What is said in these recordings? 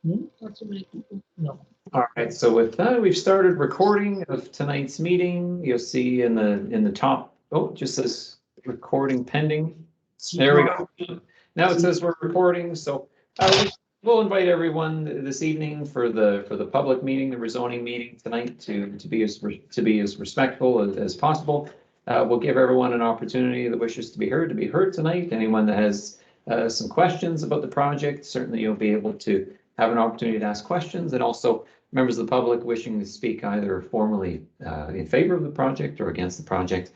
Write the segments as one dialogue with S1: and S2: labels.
S1: Not too many people. No.
S2: All right, so with that, we've started recording of tonight's meeting. You'll see in the top, oh, it just says recording pending. There we go. Now it says we're recording, so we'll invite everyone this evening for the public meeting, the rezoning meeting tonight to be as respectful as possible. We'll give everyone an opportunity that wishes to be heard tonight. Anyone that has some questions about the project, certainly you'll be able to have an opportunity to ask questions, and also members of the public wishing to speak either formally in favor of the project or against the project.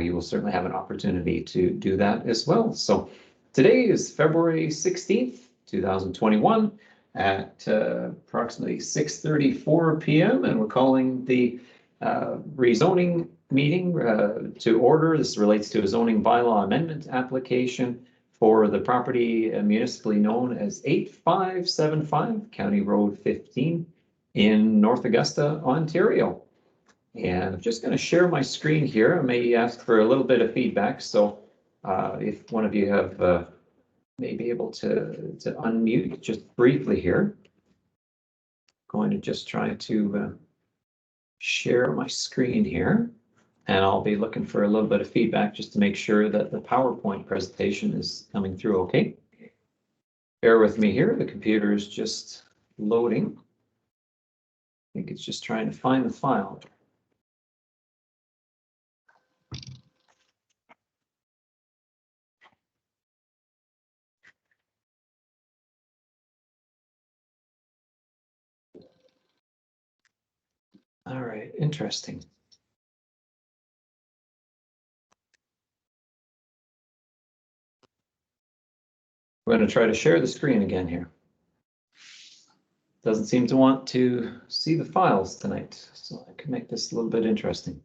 S2: You will certainly have an opportunity to do that as well. So today is February 16th, 2021 at approximately 6:34 p.m. and we're calling the rezoning meeting to order. This relates to a zoning bylaw amendment application for the property municipally known as 8575 County Road 15 in North Augusta, Ontario. And I'm just going to share my screen here. I may ask for a little bit of feedback. So if one of you have may be able to unmute just briefly here. Going to just try to share my screen here. And I'll be looking for a little bit of feedback just to make sure that the PowerPoint presentation is coming through okay. Bear with me here. The computer is just loading. I think it's just trying to find the file. All right, interesting. We're going to try to share the screen again here. Doesn't seem to want to see the files tonight, so I can make this a little bit interesting.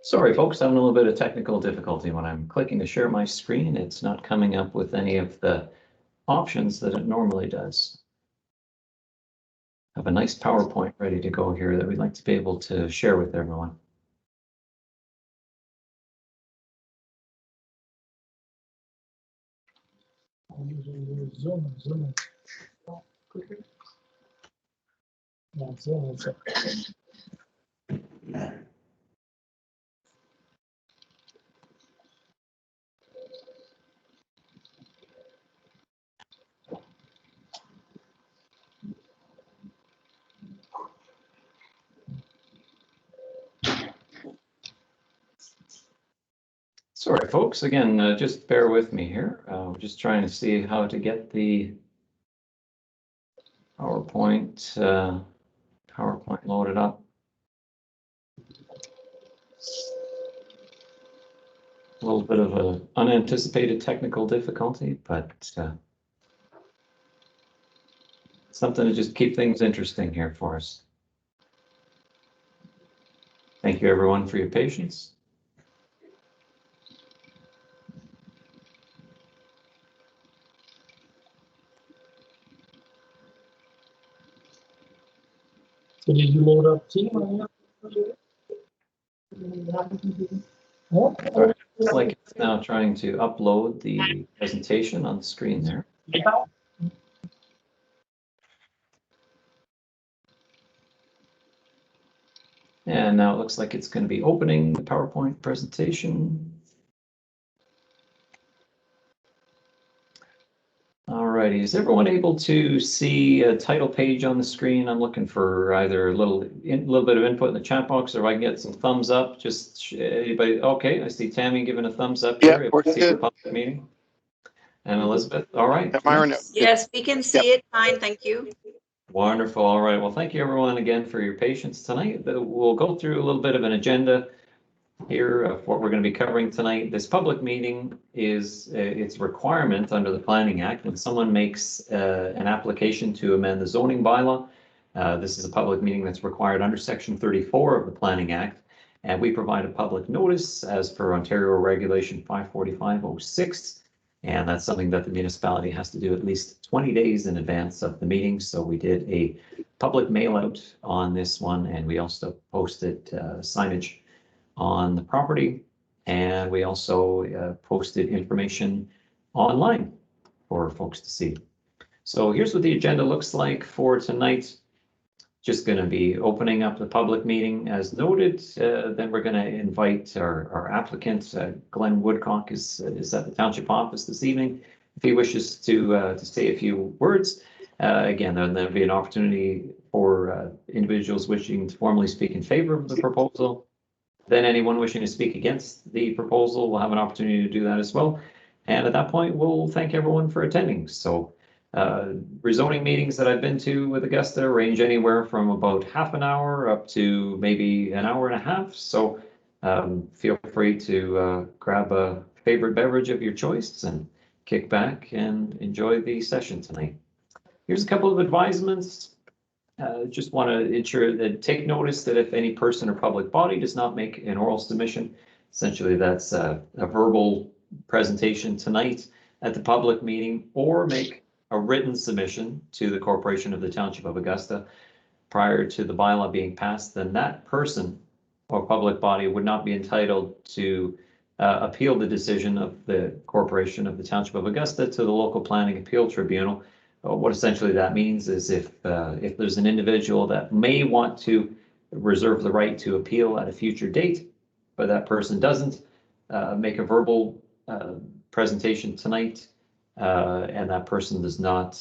S2: Sorry, folks, having a little bit of technical difficulty. When I'm clicking to share my screen, it's not coming up with any of the options that it normally does. I have a nice PowerPoint ready to go here that we'd like to be able to share with everyone.
S1: Zoom. Yeah, Zoom.
S2: Sorry, folks, again, just bear with me here. We're just trying to see how to get the PowerPoint loaded up. A little bit of an unanticipated technical difficulty, but something to just keep things interesting here for us. Thank you, everyone, for your patience.
S1: So did you load up team?
S2: It's like it's now trying to upload the presentation on the screen there. And now it looks like it's going to be opening the PowerPoint presentation. Alrighty, is everyone able to see a title page on the screen? I'm looking for either a little bit of input in the chat box, or if I can get some thumbs up. Just anybody? Okay, I see Tammy giving a thumbs up here.
S3: Yeah, we're good.
S2: Public meeting. And Elizabeth, all right.
S3: Myron,
S4: yes, we can see it fine, thank you.
S2: Wonderful. All right. Well, thank you everyone again for your patience tonight. We'll go through a little bit of an agenda here of what we're going to be covering tonight. This public meeting is its requirement under the Planning Act. When someone makes an application to amend the zoning bylaw, this is a public meeting that's required under Section 34 of the Planning Act. And we provide a public notice as per Ontario Regulation 54506. And that's something that the municipality has to do at least 20 days in advance of the meeting. So we did a public mail out on this one, and we also posted signage on the property. And we also posted information online for folks to see. So here's what the agenda looks like for tonight. Just going to be opening up the public meeting as noted. Then we're going to invite our applicant, Glenn Woodcock is at the township office this evening. If he wishes to say a few words, again, then there'll be an opportunity for individuals wishing to formally speak in favor of the proposal. Then anyone wishing to speak against the proposal will have an opportunity to do that as well. And at that point, we'll thank everyone for attending. So rezoning meetings that I've been to with Augusta range anywhere from about half an hour up to maybe an hour and a half. So feel free to grab a favorite beverage of your choice and kick back and enjoy the session tonight. Here's a couple of advisements. Just want to ensure that take notice that if any person or public body does not make an oral submission, essentially that's a verbal presentation tonight at the public meeting, or make a written submission to the Corporation of the Township of Augusta prior to the bylaw being passed, then that person or public body would not be entitled to appeal the decision of the Corporation of the Township of Augusta to the local planning appeal tribunal. What essentially that means is if there's an individual that may want to reserve the right to appeal at a future date, but that person doesn't make a verbal presentation tonight, and that person does not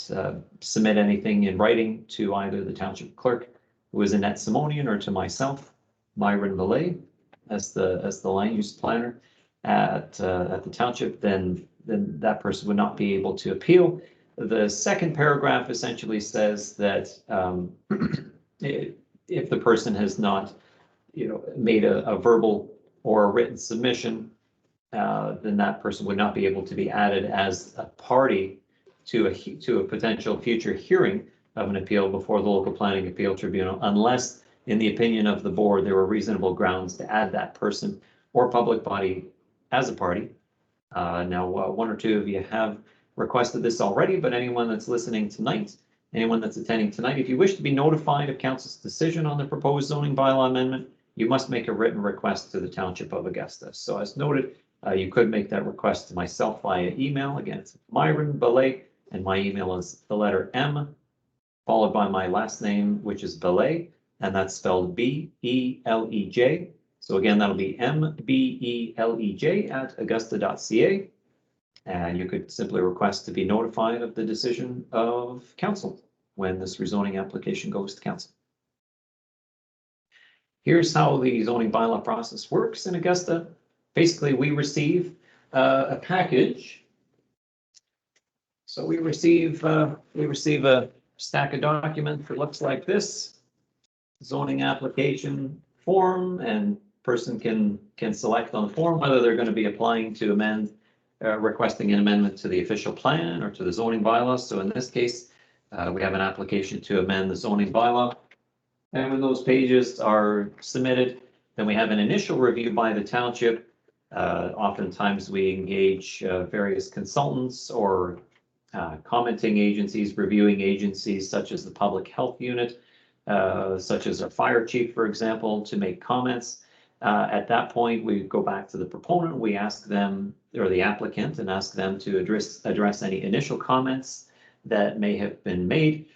S2: submit anything in writing to either the township clerk, who is Annette Simonian, or to myself, Myron Millay, as the land use planner at the township, then that person would not be able to appeal. The second paragraph essentially says that if the person has not, made a verbal or a written submission, then that person would not be able to be added as a party to a potential future hearing of an appeal before the local planning appeal tribunal, unless, in the opinion of the board, there were reasonable grounds to add that person or public body as a party. Now, one or two of you have requested this already, but anyone that's listening tonight, anyone that's attending tonight, if you wish to be notified of council's decision on the proposed zoning bylaw amendment, you must make a written request to the Township of Augusta. So as noted, you could make that request to myself via email. Again, it's Myron Belay, and my email is the letter M followed by my last name, which is Belay, and that's spelled B-E-L-E-J. So again, that'll be M-B-E-L-E-J at augusta.ca. And you could simply request to be notified of the decision of council when this rezoning application goes to council. Here's how the zoning bylaw process works in Augusta. Basically, we receive a package. So we receive a stack of documents that looks like this: zoning application form, and person can select on the form whether they're going to be applying to amend, requesting an amendment to the official plan or to the zoning bylaw. So in this case, we have an application to amend the zoning bylaw. And when those pages are submitted, then we have an initial review by the township. Oftentimes we engage various consultants or commenting agencies, reviewing agencies such as the public health unit, such as our fire chief, for example, to make comments. At that point, we go back to the proponent. We ask them, or the applicant, and ask them to address any initial comments that may have been made.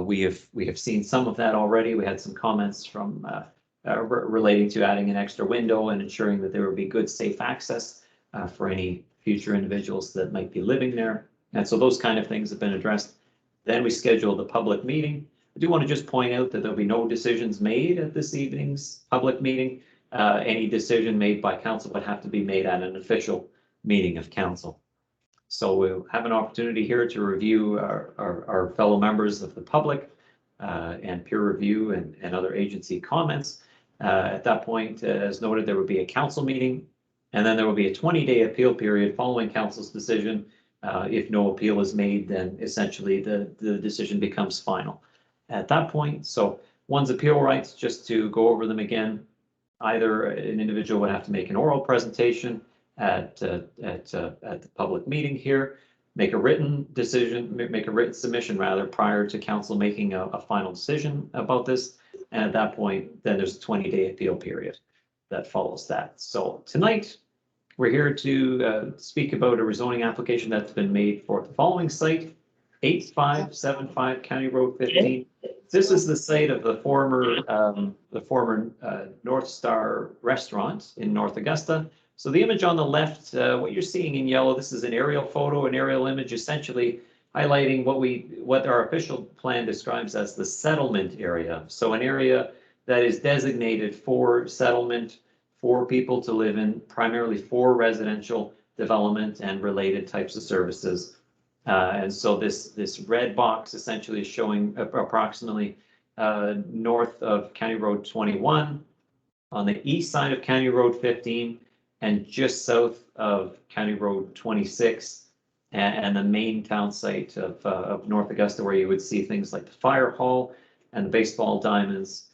S2: We have seen some of that already. We had some comments from relating to adding an extra window and ensuring that there would be good, safe access for any future individuals that might be living there. And so those kind of things have been addressed. Then we schedule the public meeting. I do want to just point out that there'll be no decisions made at this evening's public meeting. Any decision made by council would have to be made at an official meeting of council. So we'll have an opportunity here to review our fellow members of the public and peer review and other agency comments. At that point, as noted, there would be a council meeting, and then there will be a 20-day appeal period following council's decision. If no appeal is made, then essentially the decision becomes final at that point. So one's appeal rights, just to go over them again, either an individual would have to make an oral presentation at the public meeting here, make a written decision, make a written submission rather, prior to council making a final decision about this. And at that point, then there's a 20-day appeal period that follows that. So tonight, we're here to speak about a rezoning application that's been made for the following site, 8575 County Road 15. This is the site of the former North Star restaurant in North Augusta. So the image on the left, what you're seeing in yellow, this is an aerial photo, an aerial image, essentially highlighting what our official plan describes as the settlement area. So an area that is designated for settlement, for people to live in, primarily for residential development and related types of services. And so this red box essentially is showing approximately north of County Road 21, on the east side of County Road 15, and just south of County Road 26, and the main town site of North Augusta, where you would see things like the fire hall and the baseball diamonds.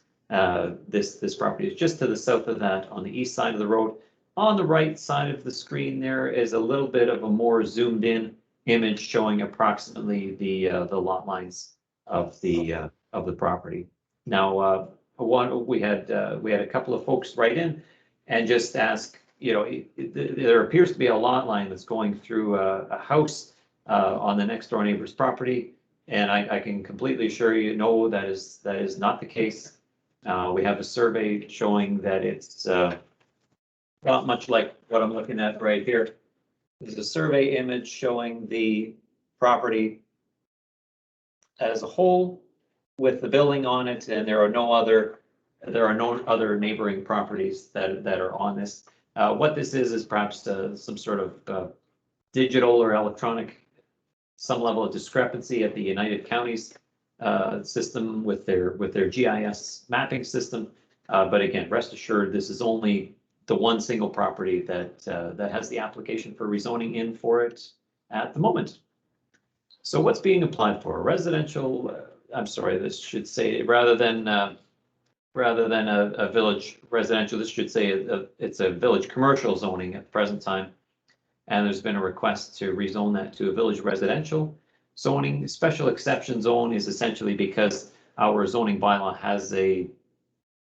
S2: This property is just to the south of that on the east side of the road. On the right side of the screen, there is a little bit of a more zoomed in image showing approximately the lot lines of the property. Now, we had a couple of folks write in and just ask, there appears to be a lot line that's going through a house on the next door neighbor's property, and I can completely assure you, no, that is not the case. We have a survey showing that it's not much like what I'm looking at right here. There's a survey image showing the property as a whole with the building on it, and there are no other neighboring properties that are on this. What this is perhaps some sort of digital or electronic, some level of discrepancy at the United Counties system with their GIS mapping system. But again, rest assured, this is only the one single property that has the application for rezoning in for it at the moment. So what's being applied for? Residential, I'm sorry, this should say, rather than a village residential, this should say it's a village commercial zoning at the present time. And there's been a request to rezone that to a village residential zoning. Special exception zone is essentially because our zoning bylaw has a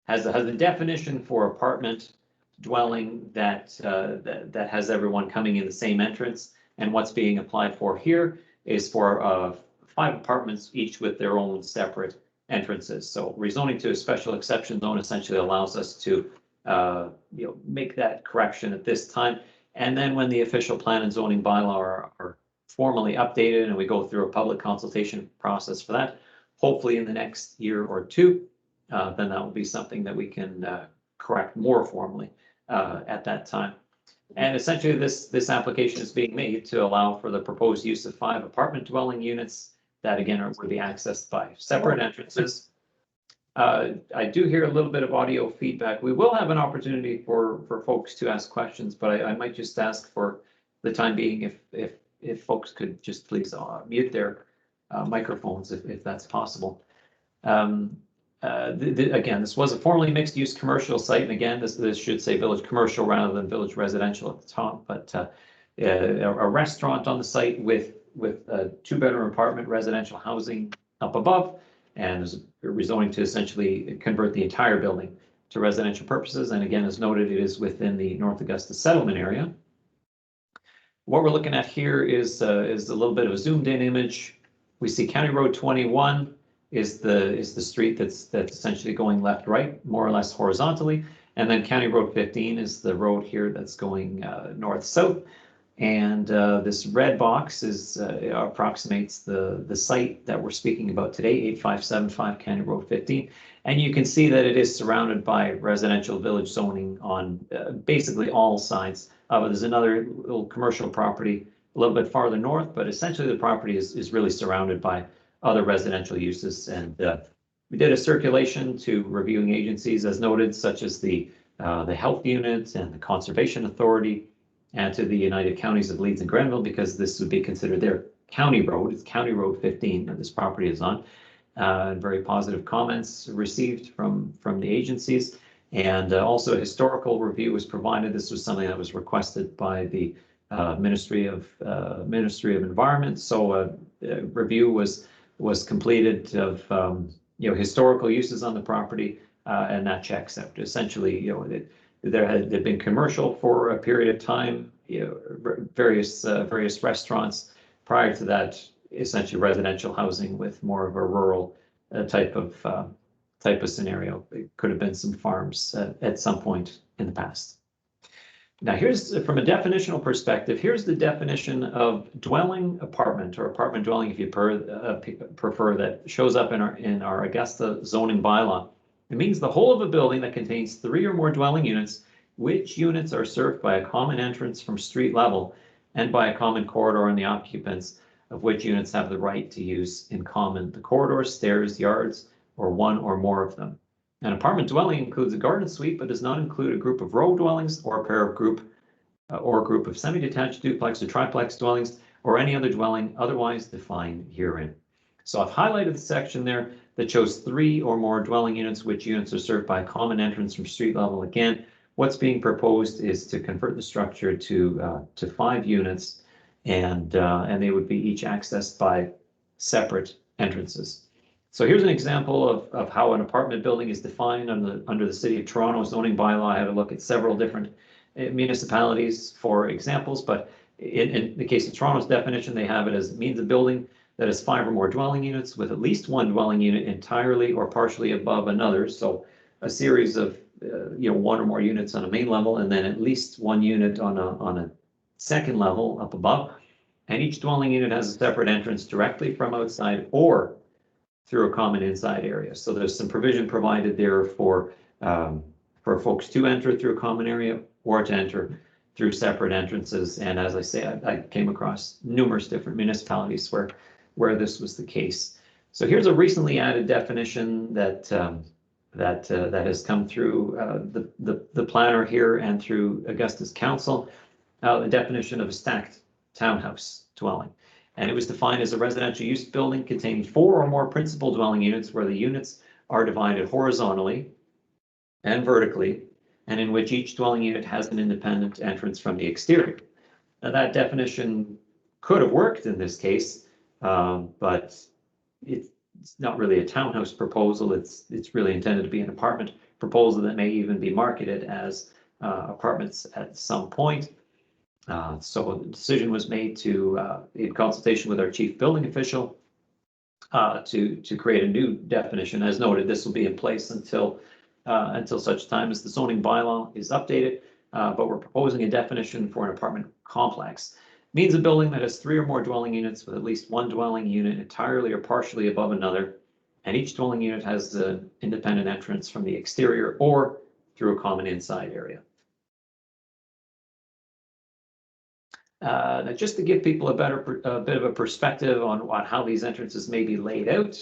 S2: definition for apartment dwelling that has everyone coming in the same entrance. And what's being applied for here is for 5 apartments, each with their own separate entrances. So rezoning to a special exception zone essentially allows us to make that correction at this time. And then when the official plan and zoning bylaw are formally updated and we go through a public consultation process for that, hopefully in the next year or two, then that will be something that we can correct more formally at that time. And essentially this application is being made to allow for the proposed use of 5 apartment dwelling units that again would be accessed by separate entrances. I do hear a little bit of audio feedback. We will have an opportunity for folks to ask questions, but I might just ask for the time being if folks could just please mute their microphones if that's possible. Again, this was a formerly mixed-use commercial site, and again, this should say village commercial rather than village residential at the top, but a restaurant on the site with a 2-bedroom apartment residential housing up above, and there's a rezoning to essentially convert the entire building to residential purposes. And again, as noted, it is within the North Augusta settlement area. What we're looking at here is a little bit of a zoomed in image. We see County Road 21 is the street that's essentially going left, right, more or less horizontally. And then County Road 15 is the road here that's going north, south. And this red box approximates the site that we're speaking about today, 8575 County Road 15. And you can see that it is surrounded by residential village zoning on basically all sides. There's another little commercial property a little bit farther north, but essentially the property is really surrounded by other residential uses. And we did a circulation to reviewing agencies as noted, such as the health unit and the Conservation Authority, and to the United Counties of Leeds and Grenville, because this would be considered their county road. It's County Road 15 that this property is on. And very positive comments received from the agencies. And also a historical review was provided. This was something that was requested by the Ministry of Environment. So a review was completed of historical uses on the property, and that checks out. Essentially, there had been commercial for a period of time, various restaurants. Prior to that, essentially residential housing with more of a rural type of scenario. It could have been some farms at some point in the past. Now, here's, from a definitional perspective, here's the definition of dwelling apartment, or apartment dwelling if you prefer, that shows up in our Augusta zoning bylaw. It means the whole of a building that contains 3 or more dwelling units, which units are served by a common entrance from street level and by a common corridor, and the occupants of which units have the right to use in common the corridors, stairs, yards, or one or more of them. An apartment dwelling includes a garden suite, but does not include a group of row dwellings or a pair of group of semi-detached duplex or triplex dwellings, or any other dwelling otherwise defined herein. So I've highlighted the section there that shows 3 or more dwelling units, which units are served by a common entrance from street level. Again, what's being proposed is to convert the structure to 5 units, and they would be each accessed by separate entrances. So here's an example of how an apartment building is defined under the City of Toronto zoning bylaw. I had a look at several different municipalities for examples, but in the case of Toronto's definition, they have it as means a building that has 5 or more dwelling units with at least one dwelling unit entirely or partially above another. So a series of 1 or more units on a main level, and then at least 1 unit on a second level up above. And each dwelling unit has a separate entrance directly from outside or through a common inside area. So there's some provision provided there for folks to enter through a common area or to enter through separate entrances. And as I say, I came across numerous different municipalities where this was the case. So here's a recently added definition that has come through the planner here and through Augusta's council. The definition of a stacked townhouse dwelling. And it was defined as a residential use building containing 4 or more principal dwelling units where the units are divided horizontally and vertically, and in which each dwelling unit has an independent entrance from the exterior. Now, that definition could have worked in this case, but it's not really a townhouse proposal. It's really intended to be an apartment proposal that may even be marketed as apartments at some point. So the decision was made in consultation with our chief building official, to create a new definition. As noted, this will be in place until such time as the zoning bylaw is updated. But we're proposing a definition for an apartment complex. It means a building that has 3 or more dwelling units with at least 1 dwelling unit entirely or partially above another, and each dwelling unit has the independent entrance from the exterior or through a common inside area. Just to give people a bit of a perspective on how these entrances may be laid out,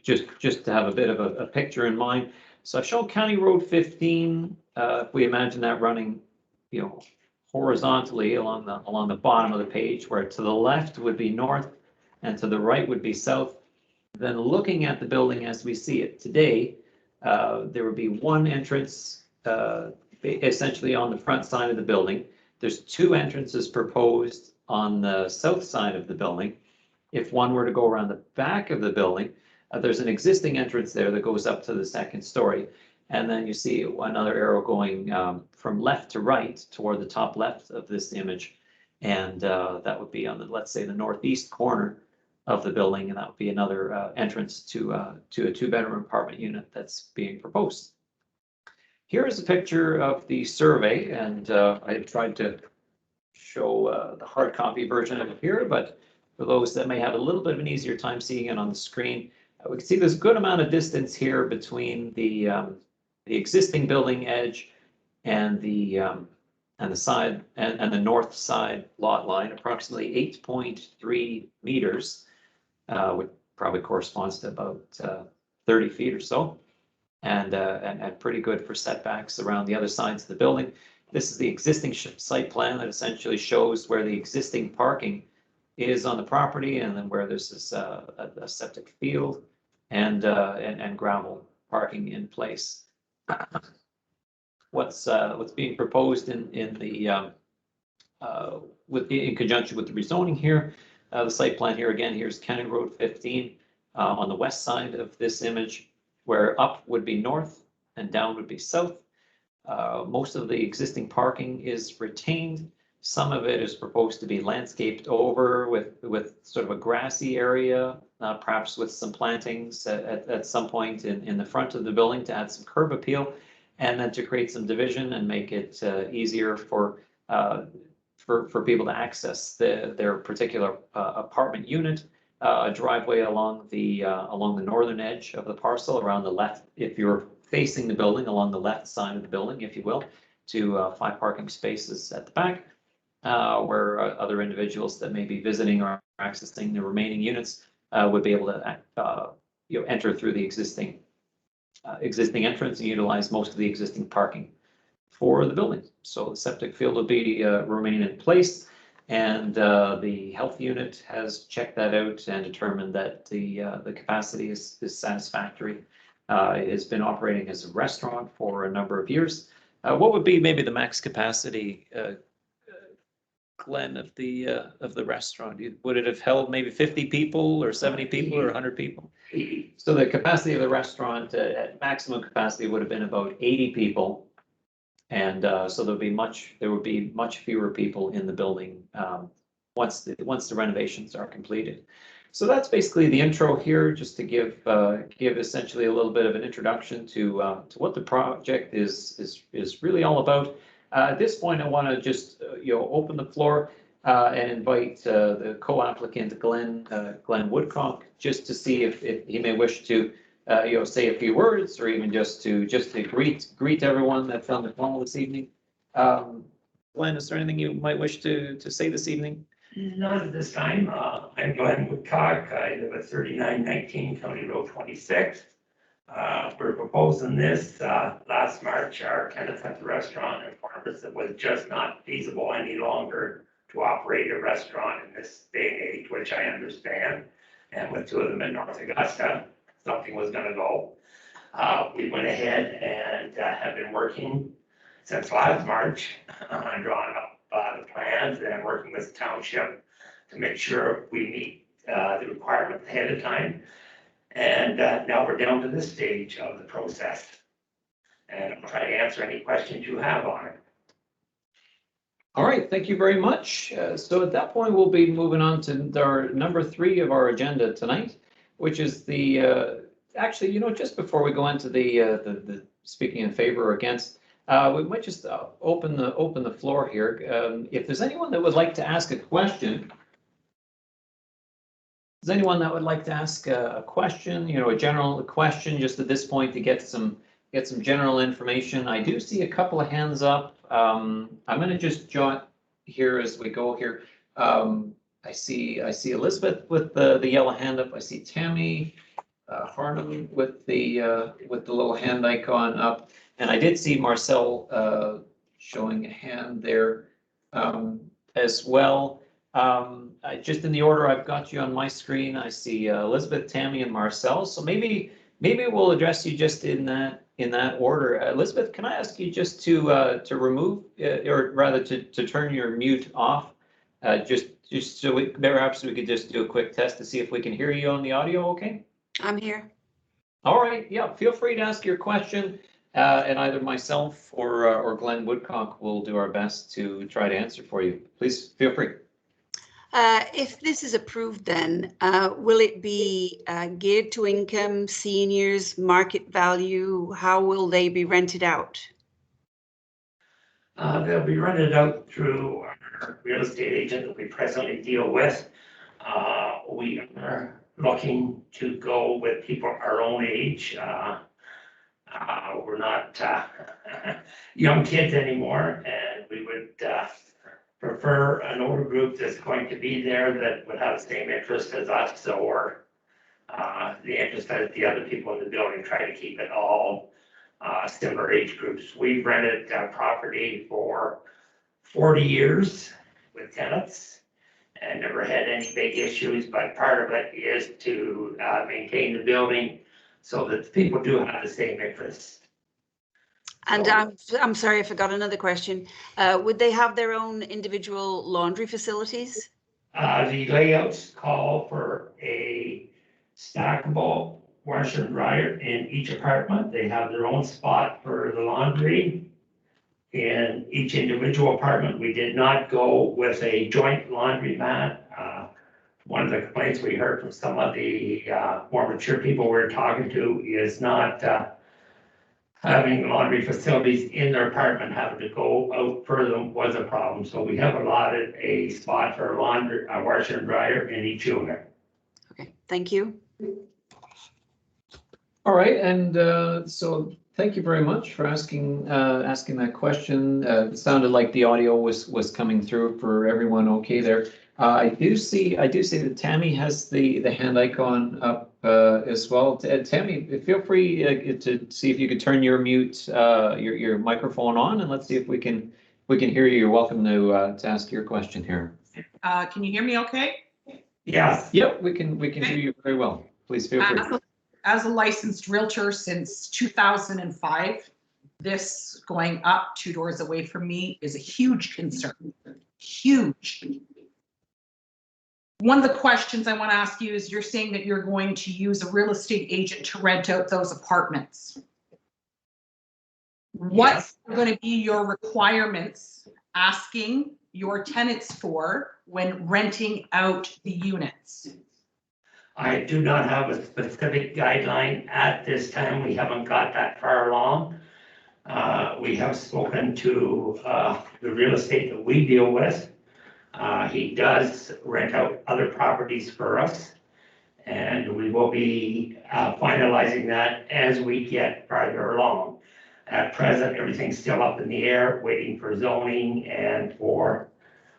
S2: just to have a bit of a picture in mind. So I've shown County Road 15. If we imagine that running, horizontally along the bottom of the page, where to the left would be north and to the right would be south. Then looking at the building as we see it today, there would be 1 entrance essentially on the front side of the building. There's 2 entrances proposed on the south side of the building. If one were to go around the back of the building, there's an existing entrance there that goes up to the 2nd story. And then you see another arrow going from left to right toward the top left of this image. And that would be on let's say the northeast corner of the building. And that would be another entrance to a 2-bedroom apartment unit that's being proposed. Here is a picture of the survey, and I tried to show the hard copy version of it here, but for those that may have a little bit of an easier time seeing it on the screen, we can see there's a good amount of distance here between the existing building edge and the side and the north side lot line, approximately 8.3 meters, which probably corresponds to about 30 feet or so. And pretty good for setbacks around the other sides of the building. This is the existing site plan that essentially shows where the existing parking is on the property, and then where there's this a septic field and gravel parking in place. what's being proposed in the in conjunction with the rezoning here. The site plan here again, here's County Road 15 on the west side of this image, where up would be north and down would be south. Most of the existing parking is retained. Some of it is proposed to be landscaped over with sort of a grassy area, perhaps with some plantings at some point in the front of the building to add some curb appeal, and then to create some division and make it easier for people to access their particular apartment unit. A driveway along the northern edge of the parcel, around the left, if you're facing the building, along the left side of the building, if you will, to 5 parking spaces at the back, where other individuals that may be visiting or accessing the remaining units would be able to enter through the existing entrance and utilize most of the existing parking for the building. So the septic field will be remain in place, and the health unit has checked that out and determined that the capacity is satisfactory. It has been operating as a restaurant for a number of years. What would be maybe the max capacity, Glenn, of the restaurant? Would it have held maybe 50 people or 70 people or 100 people?
S3: 80.
S2: So the capacity of the restaurant at maximum capacity would have been about 80 people. And so there would be much fewer people in the building once the renovations are completed. So that's basically the intro here, just to give essentially a little bit of an introduction to what the project is really all about. At this point, I want to just open the floor and invite the co-applicant Glenn Woodcock, just to see if he may wish to say a few words, or even just to greet everyone that's on the call this evening. Glenn, is there anything you might wish to say this evening?
S3: Not at this time. I'm Glenn Woodcock. I live at 3919 County Road 26. We're proposing this last March. Our tenants at the restaurant informed us it was just not feasible any longer to operate a restaurant in this day and age, which I understand. And with 2 of them in North Augusta, something was going to go. We went ahead and have been working since last March on drawing up the plans and working with Township to make sure we meet the requirements ahead of time. And now we're down to this stage of the process. And I'll try to answer any questions you have on it.
S2: All right, thank you very much. So at that point, we'll be moving on to our number 3 of our agenda tonight, which is the actually, just before we go into the speaking in favor or against, we might just open the floor here. If there's anyone that would like to ask a question, does anyone that would like to ask a question, a general question, just at this point to get some general information? I do see a couple of hands up. I'm going to just jot here as we go here. I see Elizabeth with the yellow hand up. I see Tammy Harnum with the little hand icon up, and I did see Marcel showing a hand there as well. Just in the order I've got you on my screen, I see Elizabeth, Tammy, and Marcel. So maybe we'll address you just in that order. Elizabeth, can I ask you just to remove, or rather to turn your mute off, just so perhaps we could just do a quick test to see if we can hear you on the audio. Okay.
S4: I'm here.
S2: All right. Yeah. Feel free to ask your question, and either myself or Glenn Woodcock will do our best to try to answer for you. Please feel free.
S4: If this is approved, then will it be geared to income, seniors, market value? How will they be rented out?
S3: They'll be rented out through our real estate agent that we presently deal with. We are looking to go with people our own age. We're not young kids anymore, and we would prefer an older group that's going to be there that would have the same interest as us, or the interest as the other people in the building. Try to keep it all similar age groups. We've rented property for 40 years with tenants and never had any big issues, but part of it is to maintain the building so that the people do have the same interests.
S4: And
S3: So-
S4: I'm sorry, I forgot another question. Would they have their own individual laundry facilities?
S3: The layouts call for a stackable washer and dryer in each apartment. They have their own spot for the laundry. In each individual apartment, we did not go with a joint laundromat. One of the complaints we heard from some of the more mature people we're talking to is not having laundry facilities in their apartment, having to go out for them was a problem. So we have allotted a spot for a laundry, a washer and dryer in each unit.
S4: Okay, thank you.
S2: All right, and so thank you very much for asking that question. It sounded like the audio was coming through for everyone okay there. I do see that Tammy has the hand icon up as well. Tammy, feel free to see if you could turn your mute your microphone on, and let's see if we can hear you. You're welcome to ask your question here.
S5: Can you hear me okay?
S3: Yes.
S2: Yep, we can hear you very well. Please feel free.
S5: As a licensed realtor since 2005, this going up 2 doors away from me is a huge concern. Huge. One of the questions I want to ask you is, you're saying that you're going to use a real estate agent to rent out those apartments. What's going to be your requirements asking your tenants for when renting out the units?
S3: I do not have a specific guideline at this time. We haven't got that far along. We have spoken to the real estate that we deal with. He does rent out other properties for us, and we will be finalizing that as we get farther along. At present, everything's still up in the air, waiting for zoning and for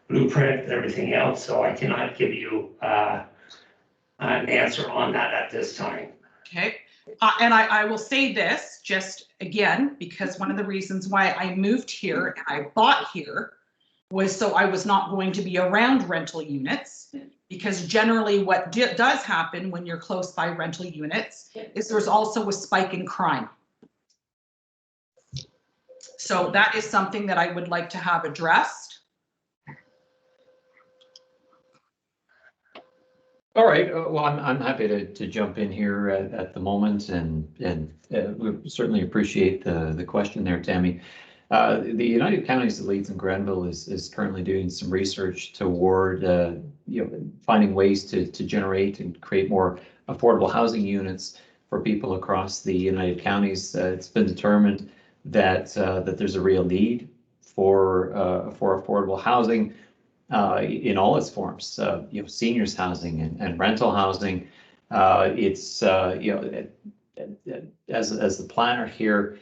S3: blueprint and everything else, so I cannot give you an answer on that at this time.
S5: Okay, and I will say this just again, because one of the reasons why I moved here and I bought here was so I was not going to be around rental units, because generally what does happen when you're close by rental units is there's also a spike in crime. So that is something that I would like to have addressed.
S2: All right, well, I'm happy to jump in here at the moment, and we certainly appreciate the question there, Tammy. The United Counties of Leeds and Grenville is currently doing some research toward finding ways to generate and create more affordable housing units for people across the United Counties. It's been determined that there's a real need for affordable housing. In all its forms, seniors housing and rental housing. It's as the planner here,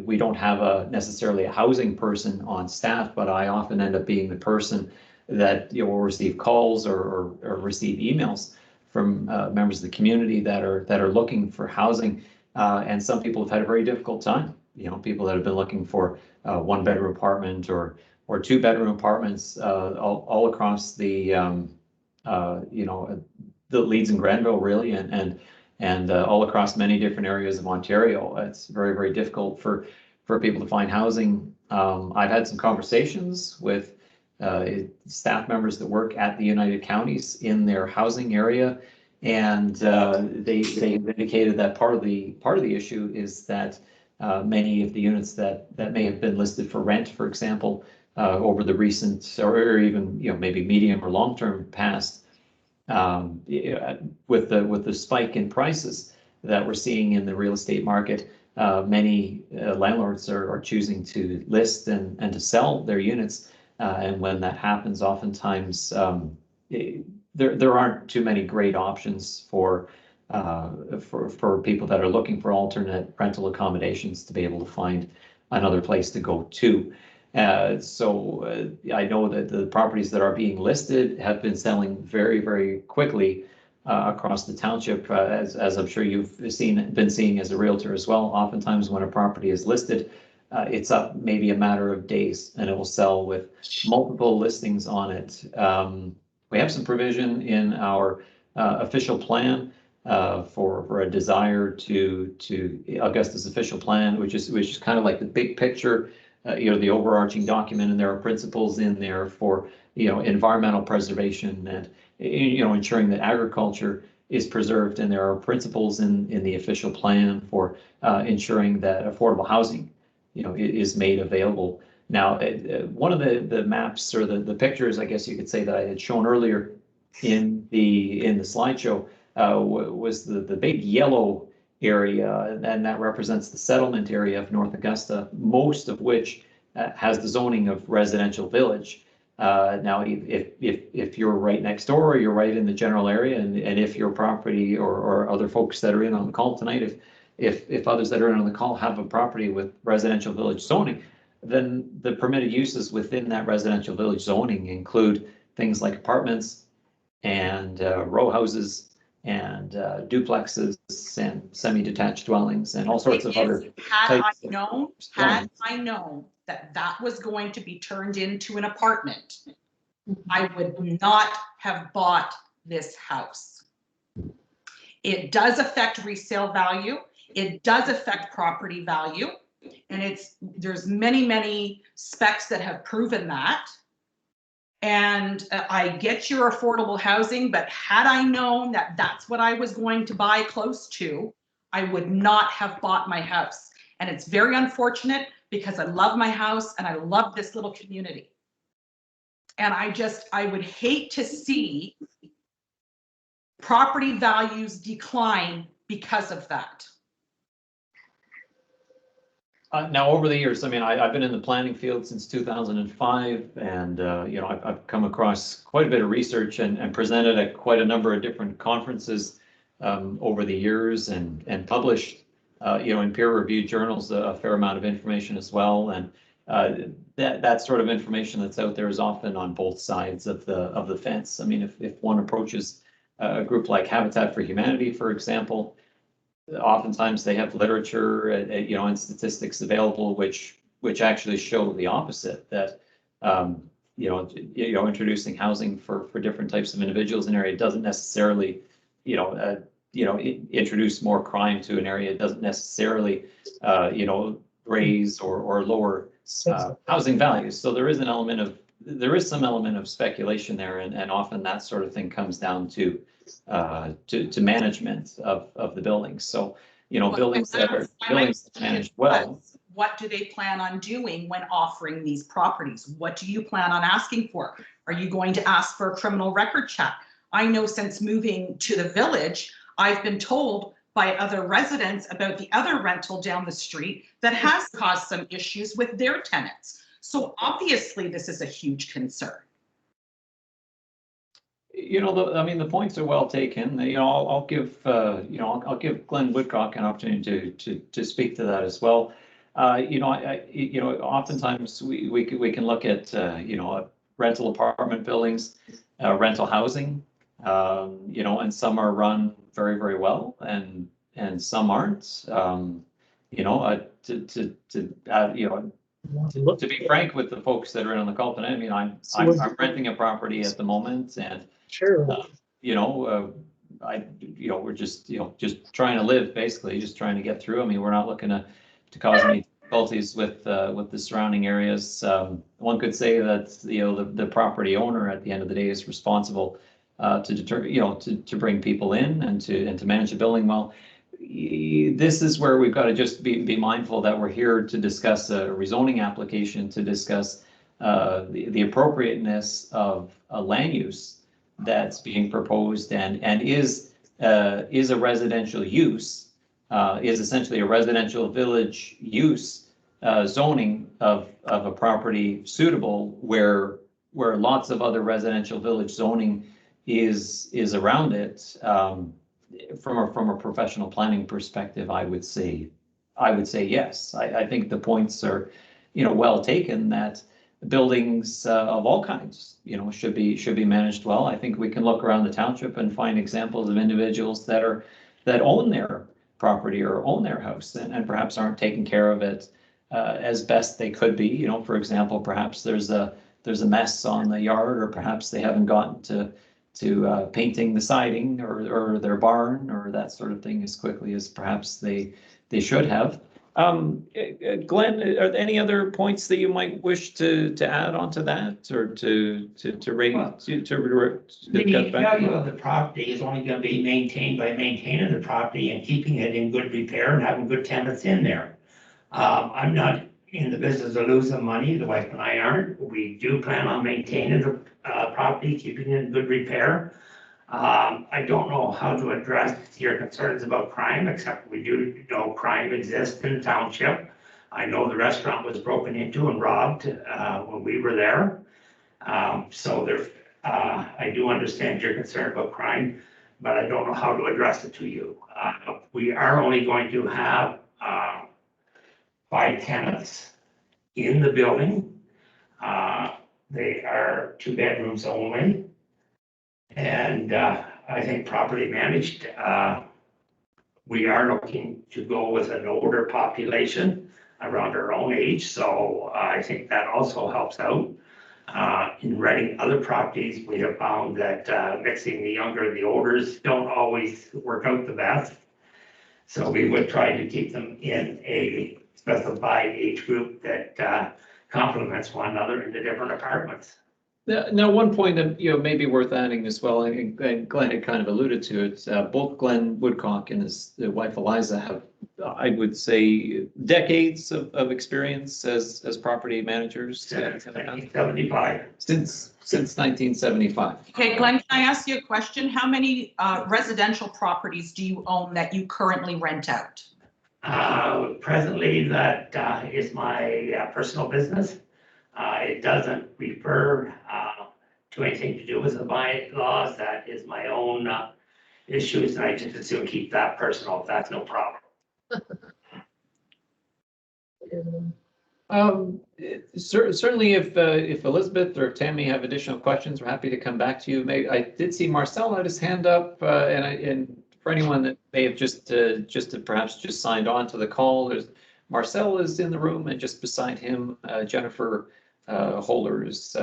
S2: we don't have necessarily a housing person on staff, but I often end up being the person that will receive calls or receive emails from members of the community that are looking for housing, and some people have had a very difficult time. People that have been looking for a 1-bedroom apartment or 2-bedroom apartments all across the Leeds and Grenville, really, and all across many different areas of Ontario. It's very, very difficult for people to find housing. I've had some conversations with staff members that work at the United Counties in their housing area, and they've indicated that part of the issue is that many of the units that may have been listed for rent, for example, over the recent or even maybe medium or long-term past, with the spike in prices that we're seeing in the real estate market, many landlords are choosing to list and to sell their units, and when that happens, oftentimes there aren't too many great options for people that are looking for alternate rental accommodations to be able to find another place to go to. So I know that the properties that are being listed have been selling very, very quickly across the township, as I'm sure you've been seeing as a realtor as well. Oftentimes when a property is listed, it's up maybe a matter of days, and it will sell with multiple listings on it. We have some provision in our official plan for a desire to Augusta's official plan, which is kind of like the big picture, the overarching document, and there are principles in there for environmental preservation and ensuring that agriculture is preserved, and there are principles in the official plan for ensuring that affordable housing is made available. Now, one of the maps or the pictures, I guess you could say, that I had shown earlier in the slideshow was the big yellow area, and that represents the settlement area of North Augusta, most of which has the zoning of residential village. Now, if you're right next door, or you're right in the general area, and if your property or other folks that are in on the call tonight, if others that are in on the call have a property with residential village zoning, then the permitted uses within that residential village zoning include things like apartments and row houses and duplexes and semi-detached dwellings and all sorts of other
S5: Had
S2: types
S5: I known that that was going to be turned into an apartment, I would not have bought this house. It does affect resale value. It does affect property value. And there's many specs that have proven that. And I get your affordable housing, but had I known that that's what I was going to buy close to, I would not have bought my house. And it's very unfortunate because I love my house and I love this little community. And I would hate to see property values decline because of that.
S2: Now, over the years, I mean, I've been in the planning field since 2005, and I've come across quite a bit of research and presented at quite a number of different conferences over the years, and published, in peer-reviewed journals a fair amount of information as well. And that sort of information that's out there is often on both sides of the fence. I mean, if one approaches a group like Habitat for Humanity, for example, oftentimes they have literature, and statistics available which actually show the opposite, that introducing housing for different types of individuals in an area doesn't necessarily introduce more crime to an area. It doesn't necessarily raise or lower housing values. So there is some element of speculation there, and often that sort of thing comes down to management of the buildings. So, buildings that are managed well.
S5: What do they plan on doing when offering these properties? What do you plan on asking for? Are you going to ask for a criminal record check? I know since moving to the village, I've been told by other residents about the other rental down the street that has caused some issues with their tenants. So obviously this is a huge concern.
S2: The points are well taken. I'll give Glenn Woodcock an opportunity to speak to that as well. Oftentimes we can look at rental apartment buildings, rental housing, and some are run very, very well, and some aren't. To be frank with the folks that are in on the call tonight, I mean, I'm renting a property at the moment, and
S1: Sure.
S2: we're just trying to live, basically, just trying to get through. I mean, we're not looking to cause any difficulties with the surrounding areas. One could say that the property owner at the end of the day is responsible to determine, to bring people in and to manage the building well. This is where we've got to just be mindful that we're here to discuss a rezoning application, to discuss the appropriateness of a land use that's being proposed, and is a residential use, is essentially a residential village use zoning of a property suitable where lots of other residential village zoning is around it. From a professional planning perspective, I would say yes. I think the points are well taken, that buildings of all kinds should be managed well. I think we can look around the township and find examples of individuals that own their property or own their house, and perhaps aren't taking care of it as best they could be. For example, perhaps there's a mess on the yard, or perhaps they haven't gotten painting the siding or their barn or that sort of thing as quickly as perhaps they should have. Glenn, are there any other points that you might wish to add on to that or to raise
S3: The
S2: discuss back?
S3: value of the property is only gonna be maintained by maintaining the property and keeping it in good repair and having good tenants in there. I'm not in the business of losing money, the wife and I aren't. We do plan on maintaining the property, keeping it in good repair. I don't know how to address your concerns about crime, except we do know crime exists in the township. I know the restaurant was broken into and robbed when we were there. So there, I do understand your concern about crime, but I don't know how to address it to you. We are only going to have 5 tenants in the building. They are 2 bedrooms only. And I think properly managed. We are looking to go with an older population around our own age, so I think that also helps out. In renting other properties, we have found that mixing the younger and the olders don't always work out the best. So we would try to keep them in a specified age group that complements one another in the different apartments.
S2: Now, one point that, may be worth adding as well, and Glenn had kind of alluded to it, both Glenn Woodcock and his wife Eliza have, I would say, decades of experience as property managers.
S3: Since 1975.
S2: Since 1975.
S5: Okay, Glenn, can I ask you a question? How many residential properties do you own that you currently rent out?
S3: Presently, that is my personal business. It doesn't refer to anything to do with the bylaws. That is my own issues, and I just assume keep that personal. That's no problem.
S2: Certainly, if Elizabeth or Tammy have additional questions, we're happy to come back to you. Maybe I did see Marcel had his hand up, and for anyone that may have just perhaps signed on to the call, Marcel is in the room, and just beside him, Jennifer Holder is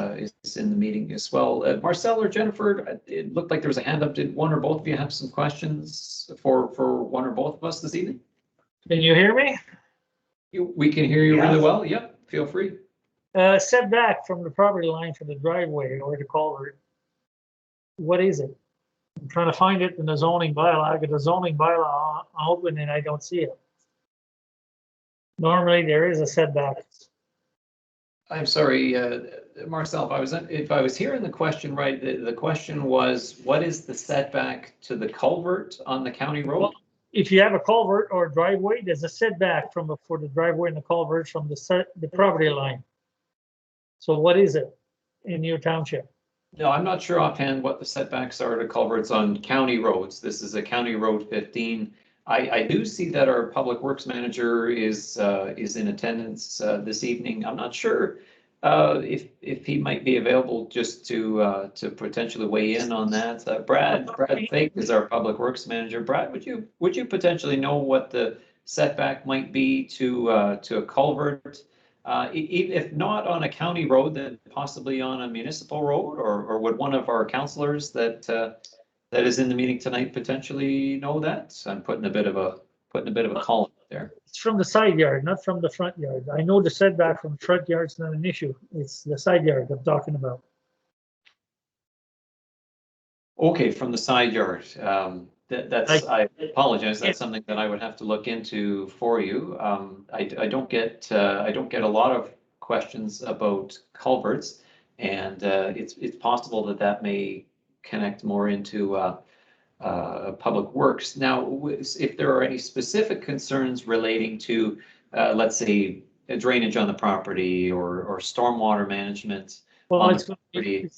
S2: in the meeting as well. Marcel or Jennifer, it looked like there was a hand up. Did one or both of you have some questions for one or both of us this evening?
S1: Can you hear me?
S2: We can hear you really
S3: Yes.
S2: well. Yep, feel free.
S1: Setback from the property line for the driveway or the culvert. What is it? I'm trying to find it in the zoning bylaw. I got the zoning bylaw open and I don't see it. Normally there is a setback.
S2: I'm sorry, Marcel, if I was hearing the question right, the question was, what is the setback to the culvert on the county road?
S1: Well, if you have a culvert or a driveway, there's a setback for the driveway and the culvert from the property line. So what is it in your township?
S2: No, I'm not sure offhand what the setbacks are to culverts on county roads. This is a county road 15. I do see that our public works manager is in attendance this evening. I'm not sure if he might be available just to potentially weigh in on that. Brad Fake is our public works manager. Brad, would you potentially know what the setback might be to a culvert? If not on a county road, then possibly on a municipal road, or would one of our councillors that is in the meeting tonight potentially know that? I'm putting a bit of a call there.
S1: It's from the side yard, not from the front yard. I know the setback from the front yard is not an issue. It's the side yard I'm talking about.
S2: Okay, from the side yard. I apologize. That's something that I would have to look into for you. I don't get a lot of questions about culverts, and it's possible that may connect more into public works. Now, if there are any specific concerns relating to, let's say, drainage on the property or stormwater management on the property,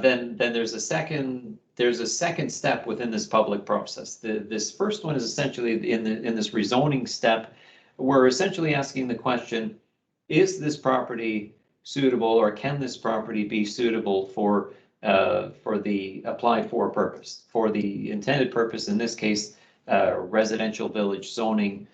S2: then there's a second step within this public process. This first one is essentially in this rezoning step. We're essentially asking the question: is this property suitable, or can this property be suitable for the applied for purpose, for the intended purpose, in this case, residential village zoning,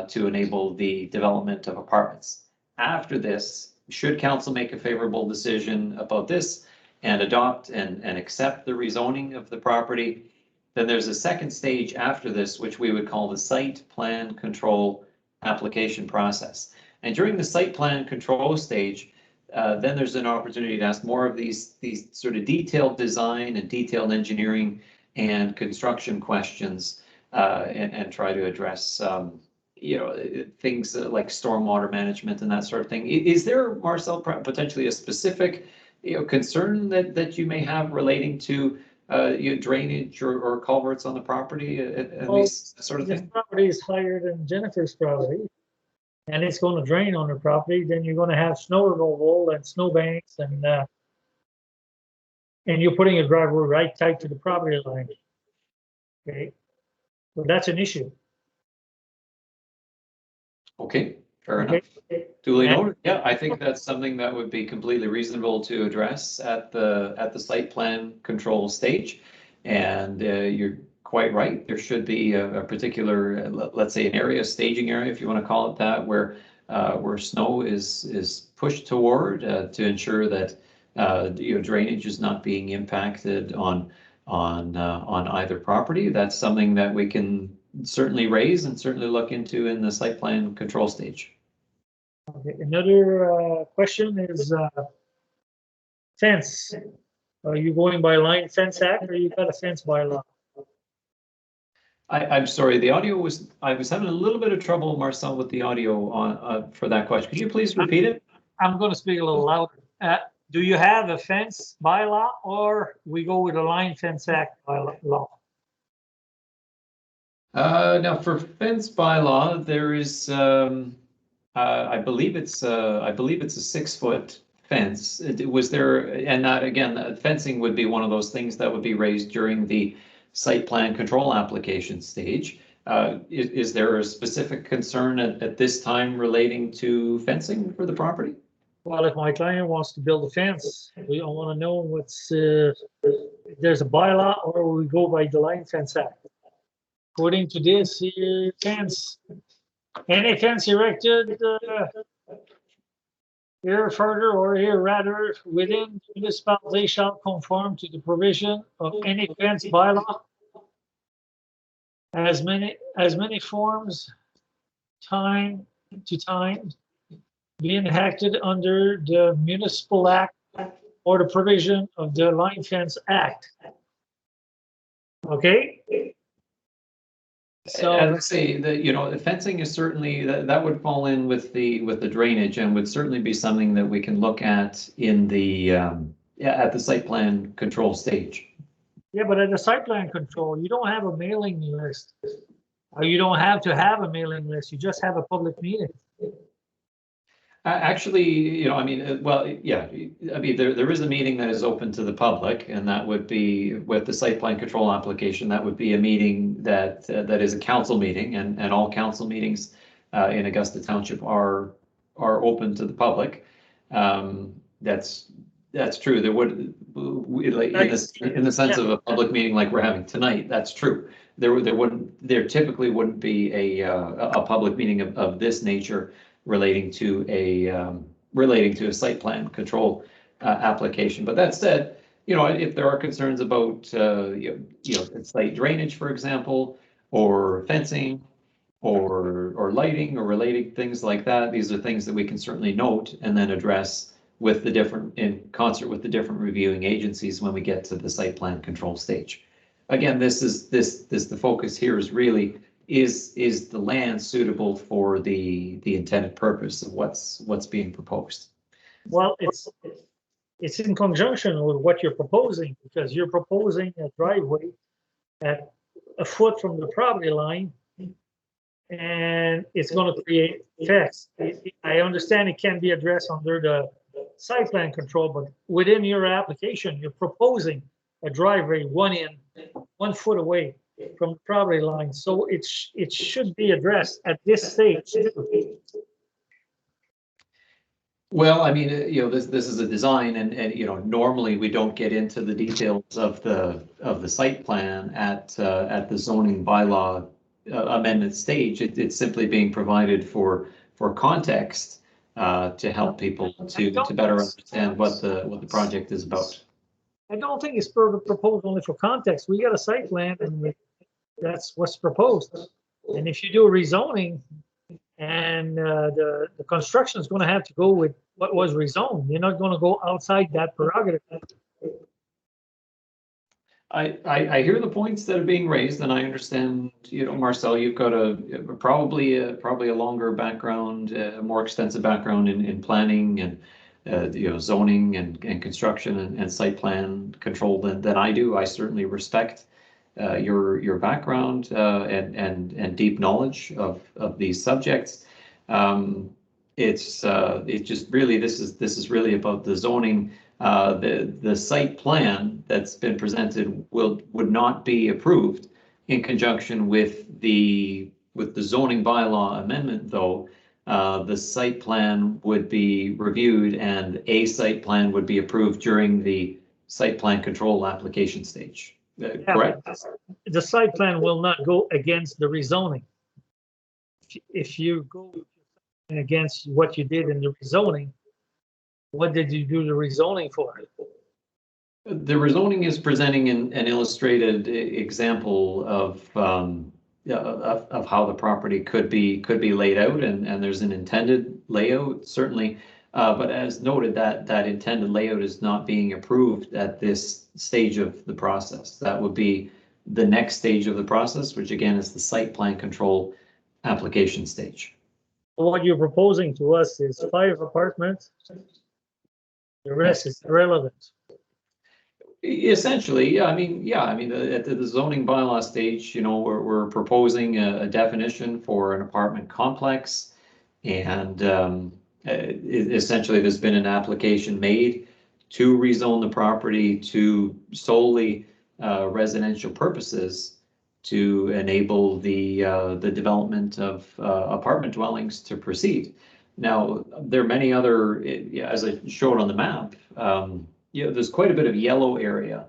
S2: to enable the development of apartments. After this, should council make a favorable decision about this, and adopt and accept the rezoning of the property. Then there's a second stage after this, which we would call the site plan control application process. And during the site plan control stage, then there's an opportunity to ask more of these sort of detailed design and detailed engineering and construction questions, and try to address things like stormwater management and that sort of thing. Is there, Marcel, potentially a specific concern that you may have relating to drainage or culverts on the property and
S1: Well,
S2: these sort of
S1: This
S2: things?
S1: property is higher than Jennifer's property, and it's going to drain on her property. Then you're going to have snow removal and snow banks, and you're putting a driveway right tight to the property line. Okay, well, that's an issue.
S2: Okay, fair enough.
S1: Okay.
S2: Duly
S1: And-
S2: noted. Yeah, I think that's something that would be completely reasonable to address at the site plan control stage. And you're quite right. There should be a particular, let's say, an area, staging area, if you want to call it that, where snow is pushed toward to ensure that drainage is not being impacted on either property. That's something that we can certainly raise and certainly look into in the site plan control stage.
S1: Okay, another question is fence. Are you going by line fence act, or you got a fence bylaw?
S2: I'm sorry, the audio I was having a little bit of trouble, Marcel, with the audio on for that question. Could you please repeat it?
S1: I'm going to speak a little louder. Do you have a fence bylaw, or we go with a line fence act bylaw?
S2: Now for fence bylaw, there is, I believe it's a 6-foot fence. Was there, and that again, fencing would be one of those things that would be raised during the site plan control application stage. Is there a specific concern at this time relating to fencing for the property?
S1: Well, if my client wants to build a fence, we want to know what's, if there's a bylaw, or we go by the line fence act. According to this fence, any fence erected here further or here rather within the municipality shall conform to the provision of any fence bylaw as many forms time to time being enacted under the municipal act or the provision of the line fence act. Okay? So,
S2: As I say, the fencing is certainly, that would fall in with the drainage and would certainly be something that we can look at in the, at the site plan control stage.
S1: yeah, but at the site plan control, you don't have a mailing list. Or you don't have to have a mailing list, you just have a public meeting.
S2: Actually, well, yeah, there is a meeting that is open to the public, and that would be with the site plan control application. That would be a meeting that is a council meeting, and all council meetings in Augusta Township are open to the public. That's true. There would, like in the sense of a public meeting like we're having tonight. That's true. There typically wouldn't be a public meeting of this nature relating to a site plan control application. But that said, if there are concerns about site drainage, for example, or fencing, or lighting, or related things like that, these are things that we can certainly note and then address with in concert with the different reviewing agencies when we get to the site plan control stage. Again, the focus here is really, is the land suitable for the intended purpose of what's being proposed?
S1: Well, it's in conjunction with what you're proposing, because you're proposing a driveway at a foot from the property line, and it's going to create effects. I understand it can be addressed under the site plan control, but within your application, you're proposing a driveway 1 foot away from the property line, so it should be addressed at this stage.
S2: Well, this is a design, and normally we don't get into the details of the site plan at the zoning bylaw amendment stage. It's simply being provided for context to help people to better understand what the project is about.
S1: I don't think it's proposed only for context. We got a site plan and that's what's proposed. And if you do a rezoning and the construction is going to have to go with what was rezoned, you're not going to go outside that prerogative.
S2: I hear the points that are being raised, and I understand, you know, Marcel, you've got probably a longer background, a more extensive background in planning and you know, zoning and construction and site plan control than I do. I certainly respect your background and deep knowledge of these subjects. It's just really, this is really about the zoning. The site plan that's been presented would not be approved in conjunction with the zoning bylaw amendment, though. The site plan would be reviewed and a site plan would be approved during the site plan control application stage. Correct?
S1: The site plan will not go against the rezoning. If you go against what you did in the rezoning, what did you do the rezoning for?
S2: The rezoning is presenting an illustrated example of how the property could be laid out, and there's an intended layout, certainly. But as noted, that intended layout is not being approved at this stage of the process. That would be the next stage of the process, which again is the site plan control application stage.
S1: What you're proposing to us is 5 apartments. The rest is irrelevant.
S2: Essentially, yeah. I mean, at the zoning bylaw stage, you know, we're proposing a definition for an apartment complex, and essentially, there's been an application made to rezone the property to solely residential purposes to enable the development of apartment dwellings to proceed. Now, there are many other, as I showed on the map, you know, there's quite a bit of yellow area,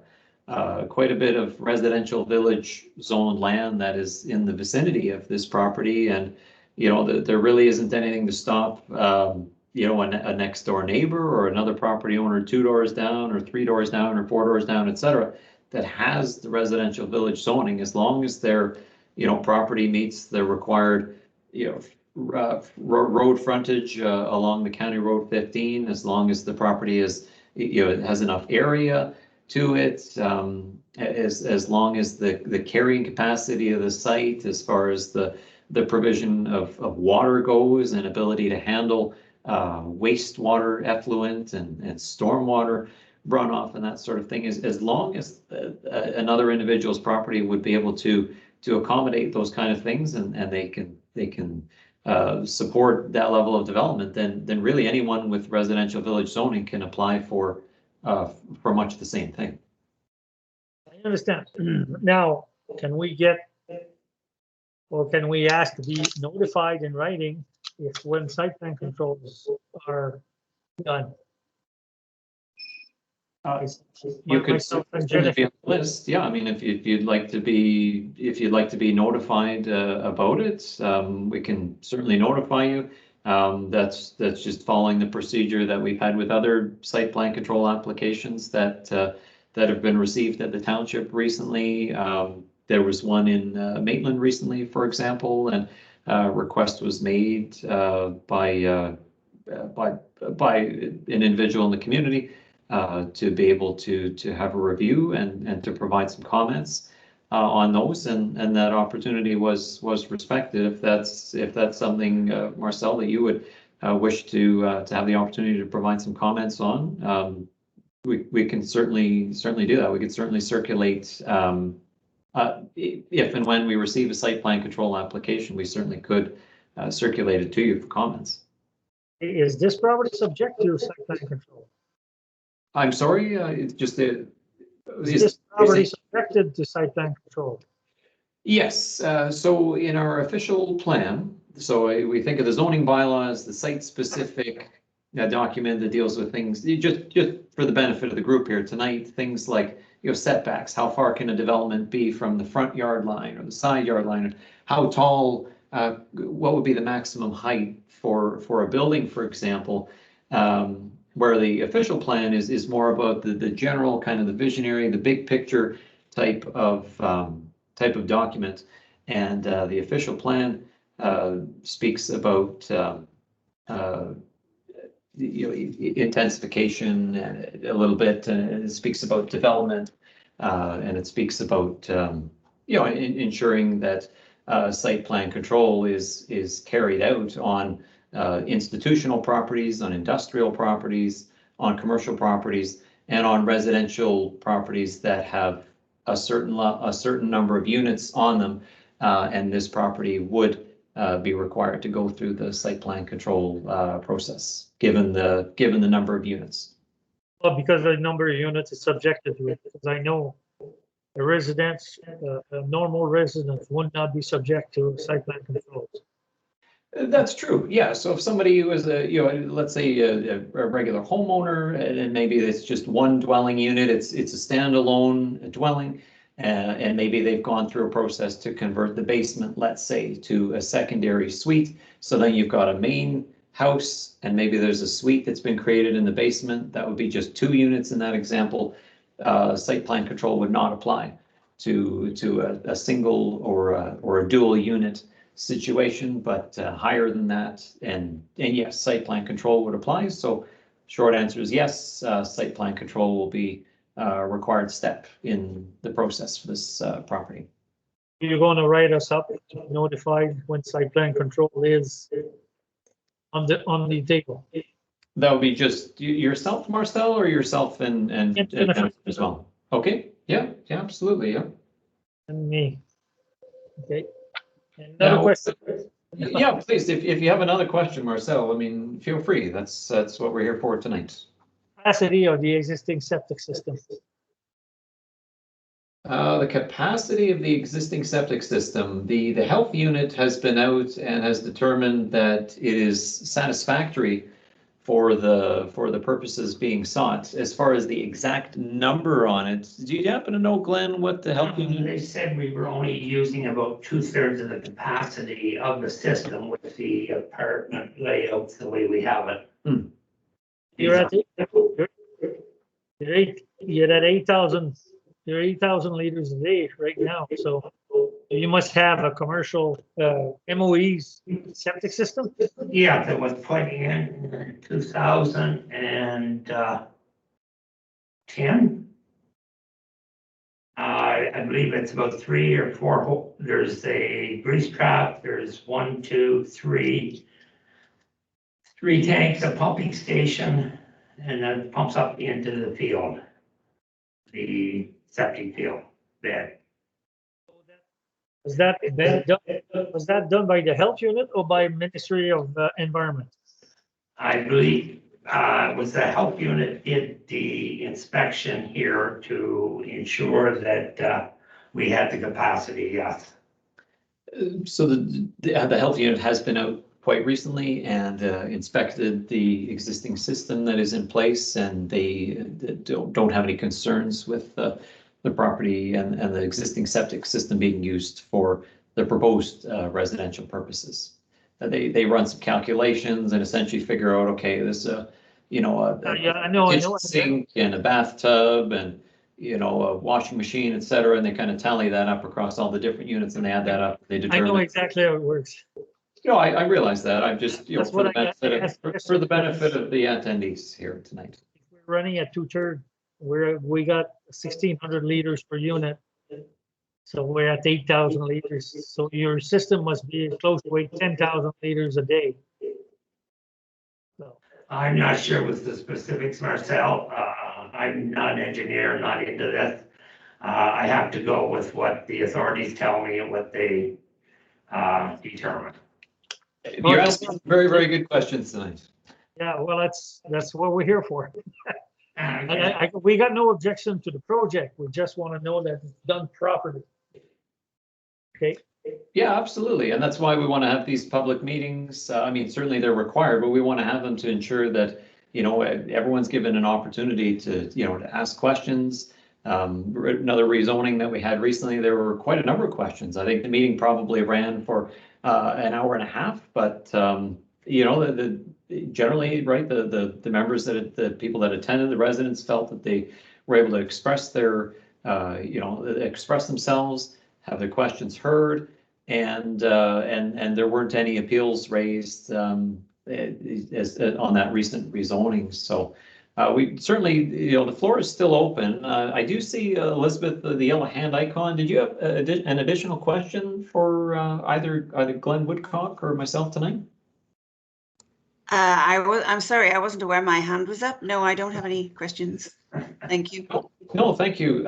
S2: quite a bit of residential village zoned land that is in the vicinity of this property. And, you know, there really isn't anything to stop, you know, a next door neighbor or another property owner 2 doors down or 3 doors down or 4 doors down, et cetera, that has the residential village zoning, as long as their, you know, property meets the required, you know, road frontage along the County Road 15, as long as the property is, you know, it has enough area to it, as long as the carrying capacity of the site, as far as the provision of water goes and ability to handle wastewater effluent and stormwater runoff and that sort of thing, as long as another individual's property would be able to accommodate those kind of things, and they can support that level of development, then really anyone with residential village zoning can apply for much the same thing.
S1: I understand. Now, can we get, or can we ask to be notified in writing if when site plan controls are done?
S2: You could certainly be on the list. Yeah, I mean, if you'd like to be notified about it, we can certainly notify you. That's just following the procedure that we've had with other site plan control applications that have been received at the township recently. There was one in Maitland recently, for example, and a request was made by an individual in the community to be able to have a review and to provide some comments on those, and that opportunity was respected. If that's something, Marcel, that you would wish to have the opportunity to provide some comments on, we can certainly do that. We could certainly circulate, if and when we receive a site plan control application, we certainly could circulate it to you for comments.
S1: Is this property subject to site plan control?
S2: I'm sorry, it's just
S1: Is this property subjected to site plan control?
S2: Yes, so in our official plan, so we think of the zoning bylaws, the site-specific document that deals with things, just for the benefit of the group here tonight, things like, you know, setbacks, how far can a development be from the front yard line or the side yard line, how tall, what would be the maximum height for a building, for example. where the official plan is more about the general kind of the visionary, the big picture type of document. And the official plan speaks about intensification a little bit, and it speaks about development, and it speaks about ensuring that site plan control is carried out on institutional properties, on industrial properties, on commercial properties, and on residential properties that have a certain number of units on them, and this property would be required to go through the site plan control process, given the number of units.
S1: Well, because the number of units is subjected to it, because I know a residence, a normal residence would not be subject to site plan controls.
S2: That's true, yeah. So if somebody was let's say a regular homeowner, and maybe it's just one dwelling unit, it's a standalone dwelling, and maybe they've gone through a process to convert the basement, let's say, to a secondary suite. So then you've got a main house, and maybe there's a suite that's been created in the basement. That would be just 2 units in that example. Site plan control would not apply to a single or a dual unit situation, but higher than that, and yes, site plan control would apply. So short answer is yes, site plan control will be a required step in the process for this property.
S1: You're going to write us up, notified when site plan control is on the table.
S2: That would be just yourself, Marcel, or yourself and Jennifer as well? Okay, yeah, absolutely, yeah.
S1: And me. Okay. Another question.
S2: Yeah, please, if you have another question, Marcel, I mean, feel free. That's what we're here for tonight.
S1: Capacity of the existing septic system.
S2: The capacity of the existing septic system, the health unit has been out and has determined that it is satisfactory for the purposes being sought. As far as the exact number on it, do you happen to know, Glenn, what the health unit?
S3: They said we were only using about 2/3 of the capacity of the system with the apartment layouts the way we have it.
S1: You're at 8,000. You're 8,000 liters a day right now. So you must have a commercial MOE's septic system.
S3: Yeah, that was put in 2010. I believe it's about 3 or 4. There's a grease trap. There's 1, 2, 3 tanks, a pumping station, and then it pumps up into the field, the septic field bed.
S1: Was that done by the health unit or by Ministry of Environment?
S3: I believe it was the health unit did the inspection here to ensure that we had the capacity, yes.
S2: So the health unit has been out quite recently and inspected the existing system that is in place, and they don't have any concerns with the property and the existing septic system being used for the proposed residential purposes. They run some calculations and essentially figure out, okay, this a kitchen sink and a bathtub and a washing machine, etc., and they kind of tally that up across all the different units and they add that up. They determine.
S1: I know exactly how it works.
S2: I realize that. I'm just for the benefit of the attendees here tonight.
S1: We're running at 2/3. We got 1,600 liters per unit. So we're at 8,000 liters. So your system must be close to 10,000 liters a day. So
S3: I'm not sure with the specifics, Marcel. I'm not an engineer, not into this. I have to go with what the authorities tell me and what they determine.
S2: You're asking very, very good questions tonight.
S1: Yeah, well, that's what we're here for. We got no objection to the project. We just want to know that it's done properly. Okay.
S2: Yeah, absolutely. And that's why we want to have these public meetings. I mean, certainly they're required, but we want to have them to ensure that, everyone's given an opportunity to ask questions. Another rezoning that we had recently, there were quite a number of questions. I think the meeting probably ran for an hour and a half, but generally, right, the members the people that attended, the residents felt that they were able to express their, express themselves, have their questions heard, and there weren't any appeals raised on that recent rezoning. So we certainly, the floor is still open. I do see Elizabeth, the yellow hand icon. Did you have an additional question for either Glenn Woodcock or myself tonight?
S4: I'm sorry, I wasn't aware my hand was up. No, I don't have any questions. Thank you.
S2: No, thank you.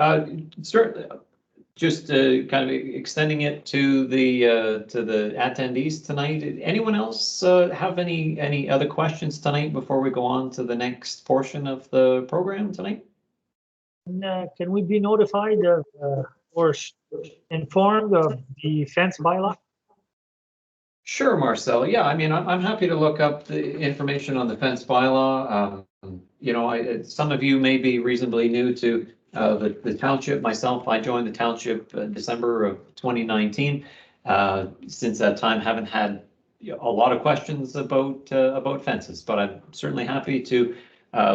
S2: Certainly, just kind of extending it to the attendees tonight. Anyone else have any other questions tonight before we go on to the next portion of the program tonight?
S1: Can we be notified of, or informed of the fence bylaw?
S2: Sure, Marcel. Yeah, I mean, I'm happy to look up the information on the fence bylaw. Some of you may be reasonably new to the township. Myself, I joined the township in December of 2019. Since that time, haven't had a lot of questions about fences, but I'm certainly happy to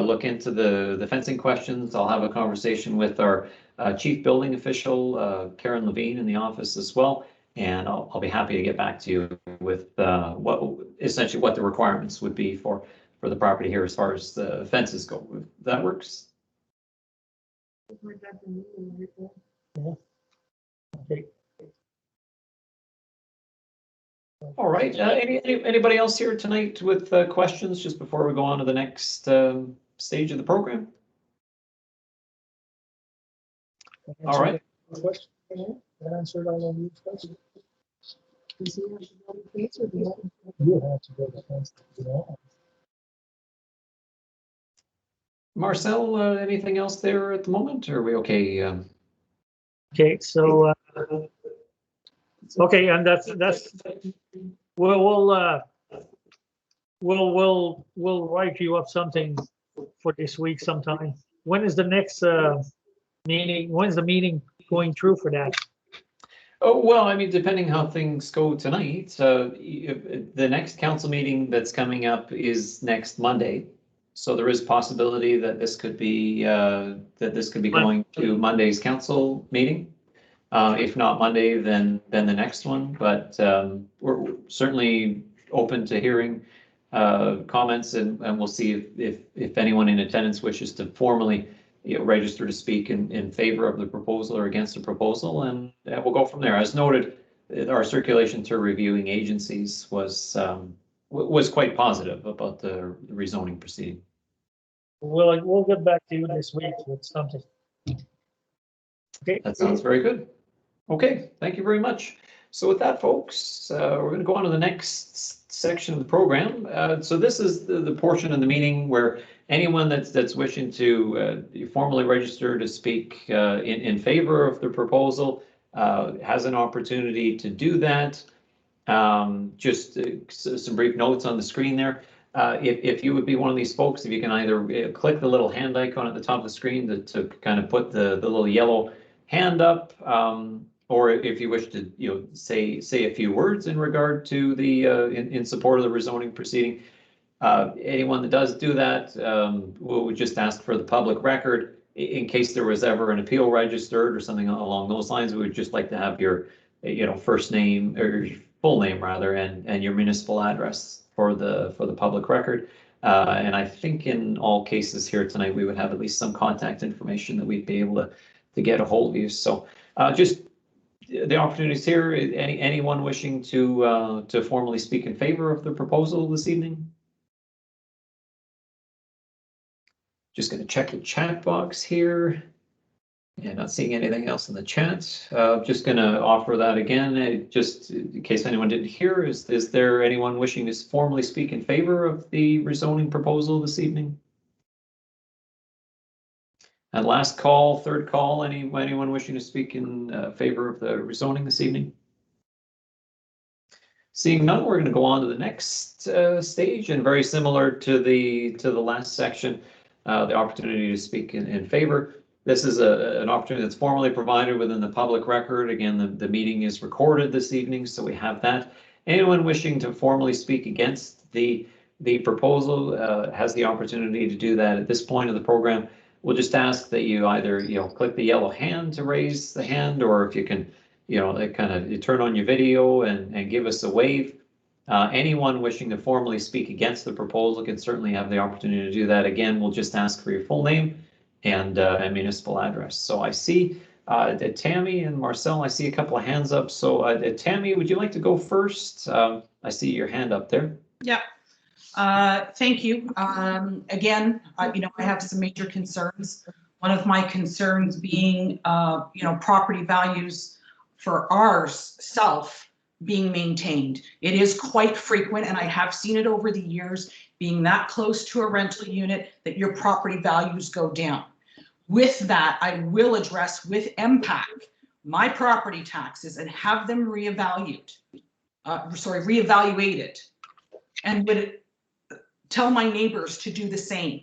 S2: look into the fencing questions. I'll have a conversation with our chief building official, Karen Levine, in the office as well. And I'll be happy to get back to you with essentially what the requirements would be for the property here as far as the fences go. If that works.
S1: Yeah. Okay.
S2: All right. Anybody else here tonight with questions just before we go on to the next stage of the program? All right.
S1: That answered all of these questions. You have to go to the fence.
S2: Marcel, anything else there at the moment? Or are we okay?
S1: Okay, so okay, and that's we'll write you up something for this week sometime. When is the next meeting? When's the meeting going through for that?
S2: Oh, well, I mean, depending how things go tonight, the next council meeting that's coming up is next Monday. So there is possibility that this could be going to Monday's council meeting. If not Monday, then the next one. But we're certainly open to hearing comments, and we'll see if anyone in attendance wishes to formally register to speak in favor of the proposal or against the proposal, and we'll go from there. As noted, our circulation to reviewing agencies was quite positive about the rezoning proceeding.
S1: We'll get back to you this week with something. Okay.
S2: That sounds very good. Okay, thank you very much. So with that, folks, we're going to go on to the next section of the program. So this is the portion of the meeting where anyone that's wishing to formally register to speak in favor of the proposal has an opportunity to do that. Just some brief notes on the screen there. If you would be one of these folks, if you can either click the little hand icon at the top of the screen to kind of put the little yellow hand up, or if you wish to say a few words in regard to the in support of the rezoning proceeding. Anyone that does do that, we would just ask for the public record in case there was ever an appeal registered or something along those lines. We would just like to have your first name, or your full name rather, and your municipal address for the public record. And I think in all cases here tonight, we would have at least some contact information that we'd be able to get a hold of you. So just the opportunities here. Anyone wishing to formally speak in favor of the proposal this evening? Just going to check the chat box here. Yeah, not seeing anything else in the chat. Just going to offer that again, just in case anyone didn't hear. Is there anyone wishing to formally speak in favor of the rezoning proposal this evening? And last call, third call, anyone wishing to speak in favor of the rezoning this evening? Seeing none, we're going to go on to the next stage, and very similar to the last section, the opportunity to speak in favor. This is an opportunity that's formally provided within the public record. Again, the meeting is recorded this evening, so we have that. Anyone wishing to formally speak against the the proposal has the opportunity to do that at this point of the program. We'll just ask that you either, click the yellow hand to raise the hand, or if you can, you turn on your video and give us a wave. Anyone wishing to formally speak against the proposal can certainly have the opportunity to do that. Again, we'll just ask for your full name and municipal address. So I see Tammy and Marcel, I see a couple of hands up. So Tammy, would you like to go first? I see your hand up there.
S5: Yep. Thank you. Again, I have some major concerns. One of my concerns being, property values for ourself being maintained. It is quite frequent, and I have seen it over the years, being that close to a rental unit, that your property values go down. With that, I will address with MPAC my property taxes and have them reevaluated, and would tell my neighbors to do the same.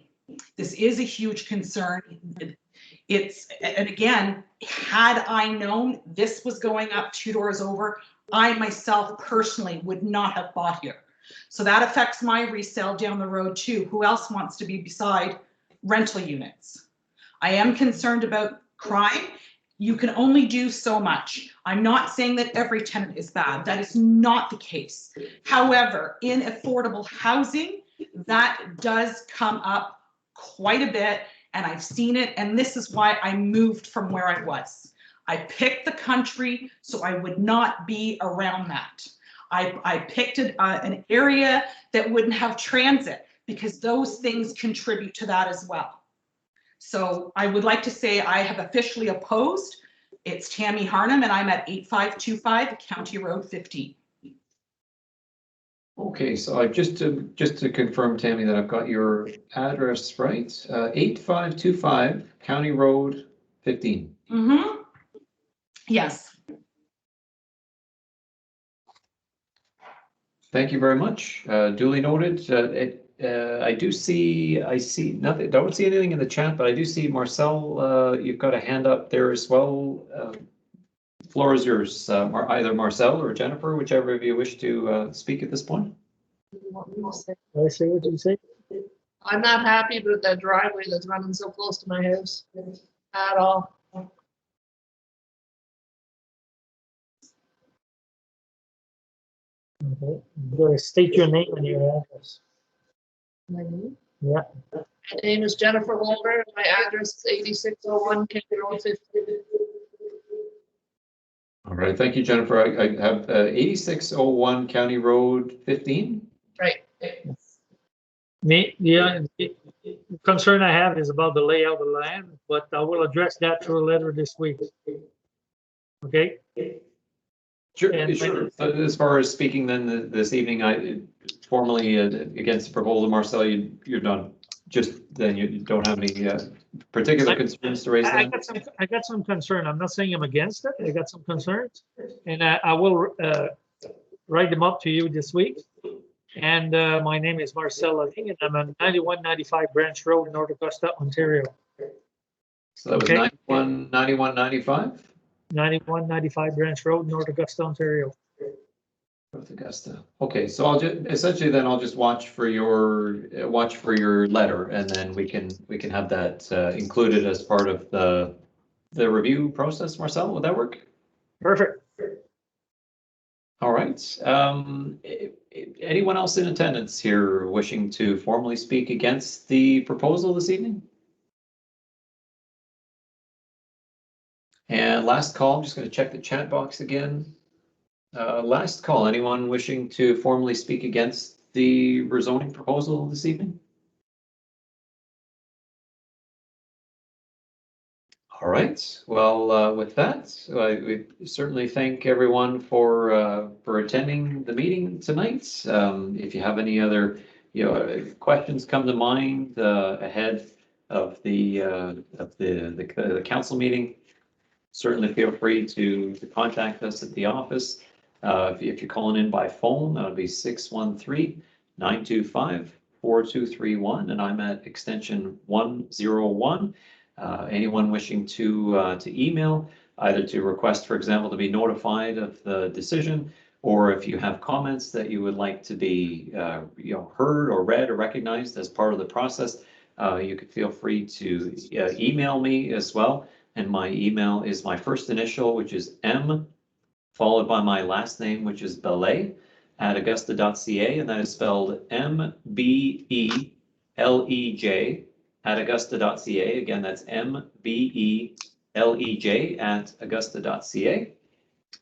S5: This is a huge concern. And again, had I known this was going up 2 doors over, I myself personally would not have bought here. So that affects my resale down the road too. Who else wants to be beside rental units? I am concerned about crime. You can only do so much. I'm not saying that every tenant is bad. That is not the case. However, in affordable housing, that does come up quite a bit, and I've seen it, and this is why I moved from where I was. I picked the country so I would not be around that. I picked an area that wouldn't have transit, because those things contribute to that as well. So I would like to say I have officially opposed. It's Tammy Harnham, and I'm at 8525 County Road 15.
S2: Okay, so I just to confirm, Tammy, that I've got your address right. 8525 County Road 15.
S5: Mm-hmm. Yes.
S2: Thank you very much. Duly noted. I see nothing. Don't see anything in the chat, but I do see Marcel. You've got a hand up there as well. Floor is yours. Either Marcel or Jennifer, whichever of you wish to speak at this point.
S1: I say what you say.
S6: I'm not happy with that driveway that's running so close to my house at all.
S1: Okay, you gotta state your name and your address.
S6: My name?
S1: Yeah.
S6: My name is Jennifer Wolver. My address is 8601 County Road 15.
S2: All right, thank you, Jennifer. I have 8601 County Road 15.
S6: Right.
S1: The concern I have is about the layout of the land, but I will address that through a letter this week. Okay?
S2: Sure. As far as speaking then this evening, I formally against the proposal, Marcel, you're done. Just then you don't have any particular concerns to raise.
S1: I got some concern. I'm not saying I'm against it. I got some concerns, and I will write them up to you this week. And my name is Marcel Laving, and I'm on 9195 Branch Road, North Augusta, Ontario.
S2: So that was 9195?
S1: 9195 Branch Road, North Augusta, Ontario.
S2: North Augusta. Okay, so I'll just essentially then I'll just watch for your letter, and then we can have that included as part of the review process. Marcel, would that work?
S1: Perfect.
S2: All right. Anyone else in attendance here wishing to formally speak against the proposal this evening? And last call, I'm just going to check the chat box again. Last call, anyone wishing to formally speak against the rezoning proposal this evening? All right, well, with that, we certainly thank everyone for attending the meeting tonight. If you have any other, questions come to mind ahead of the council meeting, certainly feel free to contact us at the office. If you're calling in by phone, that would be 613-925-4231, and I'm at extension 101. Anyone wishing to email, either to request, for example, to be notified of the decision, or if you have comments that you would like to be, heard or read or recognized as part of the process, you could feel free to email me as well. And my email is my first initial, which is M, followed by my last name, which is Belay @augusta.ca, and that is spelled MBELEJ @augusta.ca. Again, that's MBELEJ @augusta.ca.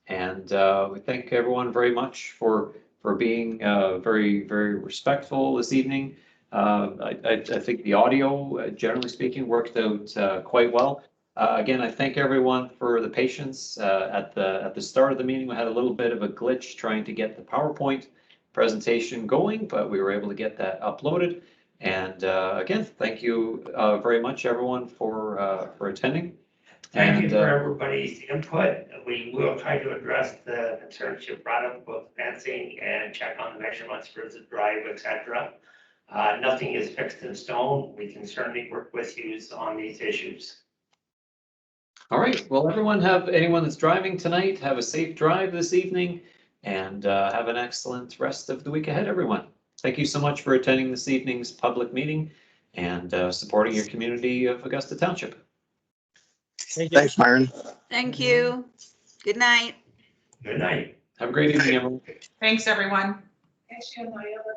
S2: And we thank everyone very much for being very, very respectful this evening. I think the audio, generally speaking, worked out quite well. Again, I thank everyone for the patience. At the start of the meeting, we had a little bit of a glitch trying to get the PowerPoint presentation going, but we were able to get that uploaded. And again, thank you very much, everyone, for attending.
S3: Thank you for everybody's input. We will try to address the concerns you brought up about fencing and check on the measurements for the drive, etc. Nothing is fixed in stone. We can certainly work with you on these issues.
S2: All right. Well, anyone that's driving tonight, have a safe drive this evening, and have an excellent rest of the week ahead, everyone. Thank you so much for attending this evening's public meeting and supporting your community of Augusta Township.
S1: Thank you.
S7: Thanks, Myron.
S4: Thank you. Good night.
S3: Good night.
S2: Have a great evening, everyone.
S5: Thanks, everyone.
S6: Actually, my other